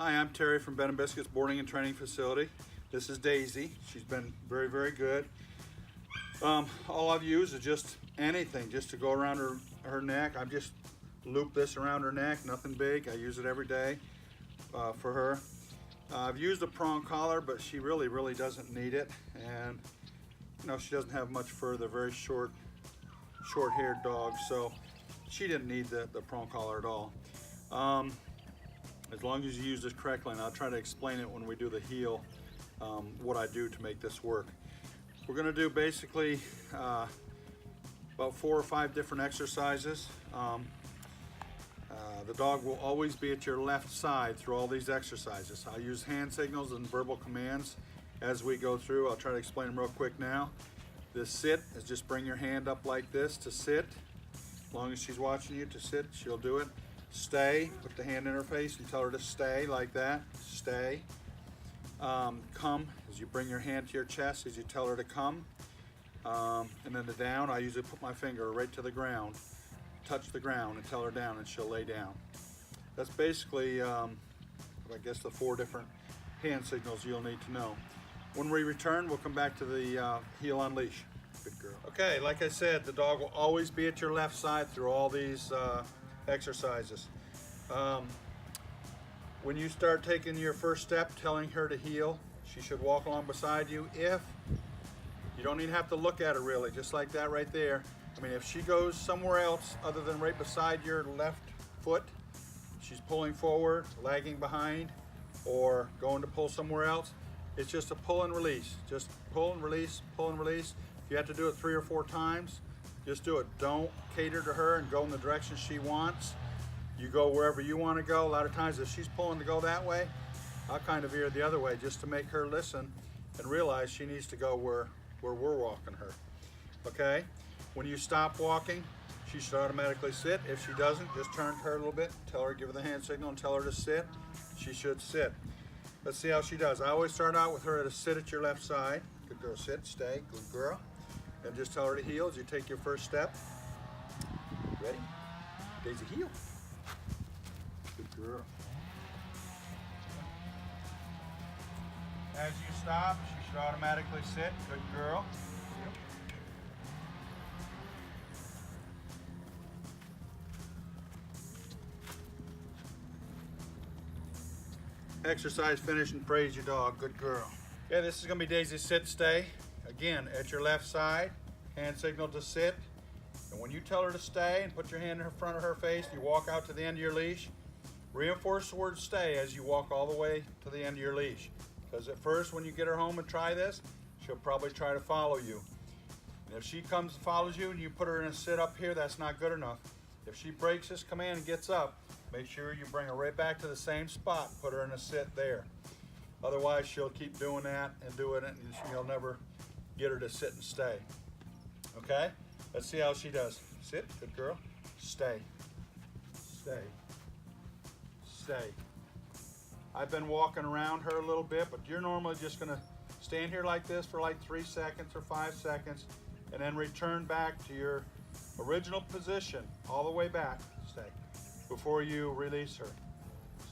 Hi, I'm Terry from Bed and Biscuits Boarding and Training Facility. This is Daisy. She's been very, very good. All I've used is just anything, just to go around her neck. I've just looped this around her neck, nothing big. I use it every day for her. I've used a prong collar, but she really doesn't need it. And you know, she doesn't have much fur. They're very short-haired dogs, so she didn't need the prong collar at all. As long as you use this correctly, and I'll try to explain it when we do the heel, what I do to make this work. We're going to do basically about 4 or 5 different exercises. The dog will always be at your left side through all these exercises. I'll use hand signals and verbal commands as we go through. I'll try to explain them real quick now. This sit is just bring your hand up like this to sit. As long as she's watching you to sit, she'll do it. Stay, put the hand in her face and tell her to stay like that, stay. Come, as you bring your hand to your chest as you tell her to come. And then the down, I usually put my finger right to the ground, touch the ground and tell her down and she'll lay down. That's basically, I guess, the 4 different hand signals you'll need to know. When we return, we'll come back to the heel on leash. Good girl. Okay, like I said, the dog will always be at your left side through all these exercises. When you start taking your first step, telling her to heel, she should walk along beside you. If you don't even have to look at her really, just like that right there. I mean, if she goes somewhere else other than right beside your left foot, she's pulling forward, lagging behind, or going to pull somewhere else, it's just a pull and release. Just pull and release, pull and release. If you have to do it 3 or 4 times, just do it. Don't cater to her and go in the direction she wants. You go wherever you want to go. A lot of times if she's pulling to go that way, I'll kind of veer the other way just to make her listen and realize she needs to go where we're walking her. Okay? When you stop walking, she should automatically sit. If she doesn't, just turn to her a little bit, tell her, give her the hand signal and tell her to sit. She should sit. Let's see how she does. I always start out with her to sit at your left side. Good girl, sit, stay, good girl. And just tell her to heel as you take your first step. Ready? Daisy, heel. Good girl. As you stop, she should automatically sit. Good girl. Exercise finish and praise your dog. Good girl. Okay, this is going to be Daisy's sit stay. Again, at your left side, hand signal to sit. And when you tell her to stay and put your hand in front of her face, you walk out to the end of your leash. Reinforce the word stay as you walk all the way to the end of your leash. Because at first, when you get her home and try this, she'll probably try to follow you. And if she comes and follows you and you put her in a sit up here, that's not good enough. If she breaks this command and gets up, make sure you bring her right back to the same spot, put her in a sit there. Otherwise, she'll keep doing that and doing it, and you'll never get her to sit and stay. Okay? Let's see how she does. Sit, good girl. Stay. Stay. Stay. I've been walking around her a little bit, but you're normally just going to stand here like this for like 3 seconds or 5 seconds, and then return back to your original position, all the way back. Stay. Before you release her.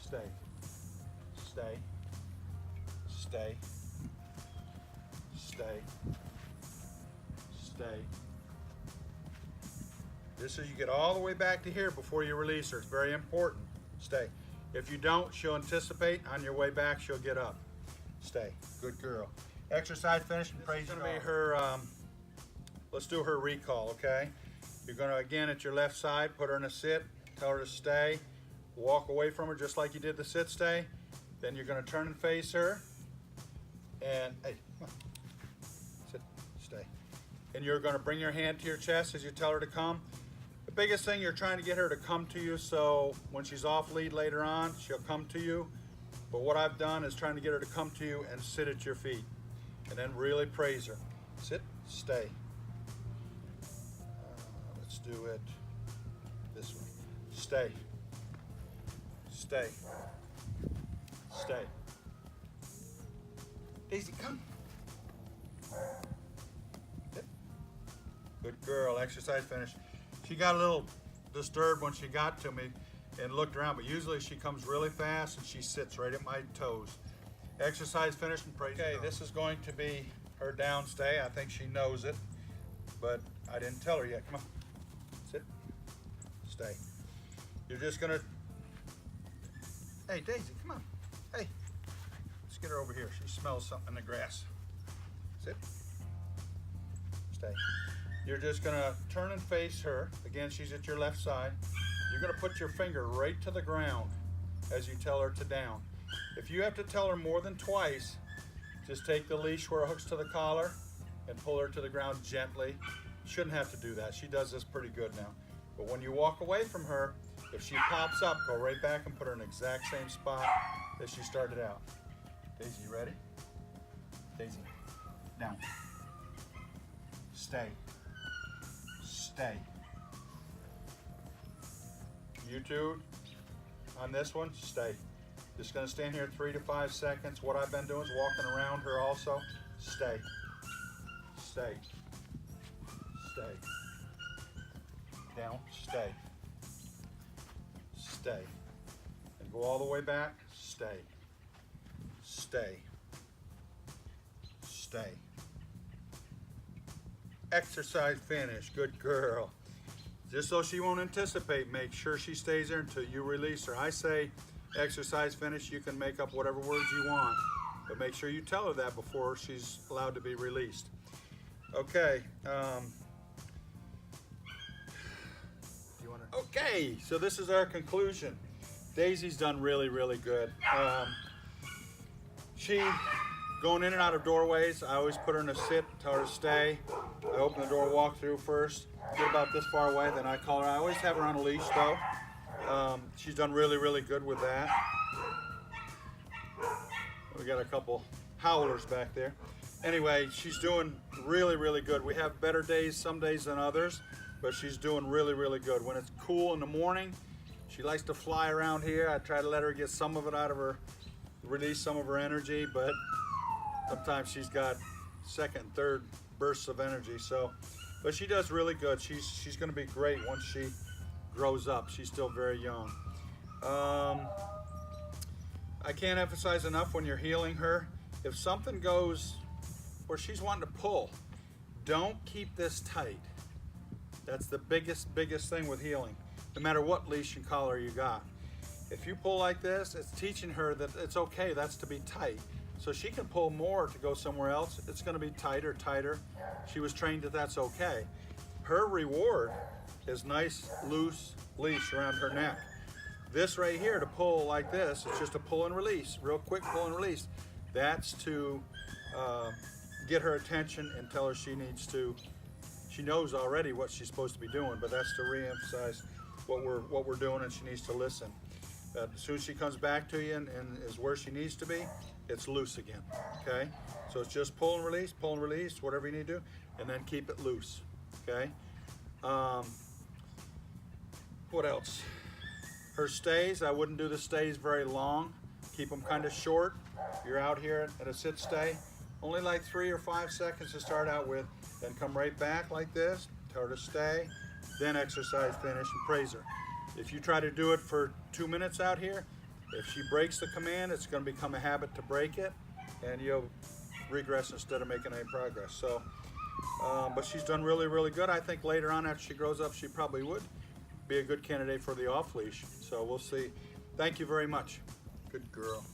Stay. Stay. Stay. Stay. Stay. This is, you get all the way back to here before you release her. It's very important. Stay. If you don't, she'll anticipate. On your way back, she'll get up. Stay. Good girl. Exercise finished and praise your dog. This is going to be her, let's do her recall, okay? You're going to, again, at your left side, put her in a sit. Tell her to stay. Walk away from her just like you did the sit stay. Then you're going to turn and face her. And, hey, come on. Sit, stay. And you're going to bring your hand to your chest as you tell her to come. The biggest thing, you're trying to get her to come to you, so when she's off lead later on, she'll come to you. But what I've done is trying to get her to come to you and sit at your feet. And then really praise her. Sit, stay. Let's do it this way. Stay. Stay. Stay. Daisy, come. Good girl. Exercise finished. She got a little disturbed when she got to me. and looked around, but usually she comes really fast and she sits right at my toes. Exercise finished and praise. Okay, this is going to be her down stay. I think she knows it, but I didn't tell her yet. Come on, sit, stay. You're just gonna, hey Daisy, come on. Hey, let's get her over here. She smells something in the grass. Sit, stay. You're just gonna turn and face her. Again, she's at your left side. You're gonna put your finger right to the ground as you tell her to down. If you have to tell her more than twice, just take the leash where it hooks to the collar and pull her to the ground gently. Shouldn't have to do that. She does this pretty good now. But when you walk away from her, if she pops up, go right back and put her in the exact same spot as she started out. Daisy, you ready? Daisy, down. Stay. Stay. You two, on this one, stay. Just gonna stand here 3 to 5 seconds. What I've been doing is walking around her also. Stay. Stay. Stay. Down, stay. Stay. And go all the way back. Stay. Stay. Stay. Exercise finish. Good girl. Just so she won't anticipate, make sure she stays there until you release her. I say exercise finish. You can make up whatever words you want, but make sure you tell her that before she's allowed to be released. Okay. Okay, so this is our conclusion. Daisy's done really, really good. She going in and out of doorways. I always put her in a sit, tell her to stay. I open the door, walk through first, get about this far away, then I call her. I always have her on a leash though. She's done really, really good with that. We got a couple howlers back there. Anyway, she's doing really, really good. We have better days some days than others, but she's doing really, really good. When it's cool in the morning, she likes to fly around here. I try to let her get some of it out of her, release some of her energy, but sometimes she's got second and third bursts of energy. So, but she does really good. She's going to be great once she grows up. She's still very young. I can't emphasize enough when you're healing her, if something goes where she's wanting to pull, don't keep this tight. That's the biggest thing with healing, no matter what leash and collar you got. If you pull like this, it's teaching her that it's okay, that's to be tight. So she can pull more to go somewhere else. It's gonna be tighter. She was trained that that's okay. Her reward is nice, loose leash around her neck. This right here, to pull like this, it's just a pull and release, real quick pull and release. That's to get her attention and tell her she knows already what she's supposed to be doing, but that's to re-emphasize what we're doing, and she needs to listen. As soon as she comes back to you and is where she needs to be, it's loose again, okay? So it's just pull and release, whatever you need to do, and then keep it loose, okay? What else? Her stays, I wouldn't do the stays very long. Keep them kind of short. You're out here at a sit stay, only like 3 or 5 seconds to start out with, then come right back like this, tell her to stay, then exercise finish and praise her. If you try to do it for 2 minutes out here, if she breaks the command, it's going to become a habit to break it, and you'll regress instead of making any progress. So, but she's done really, really good. I think later on after she grows up, she probably would be a good candidate for the off leash. So we'll see. Thank you very much. Good girl.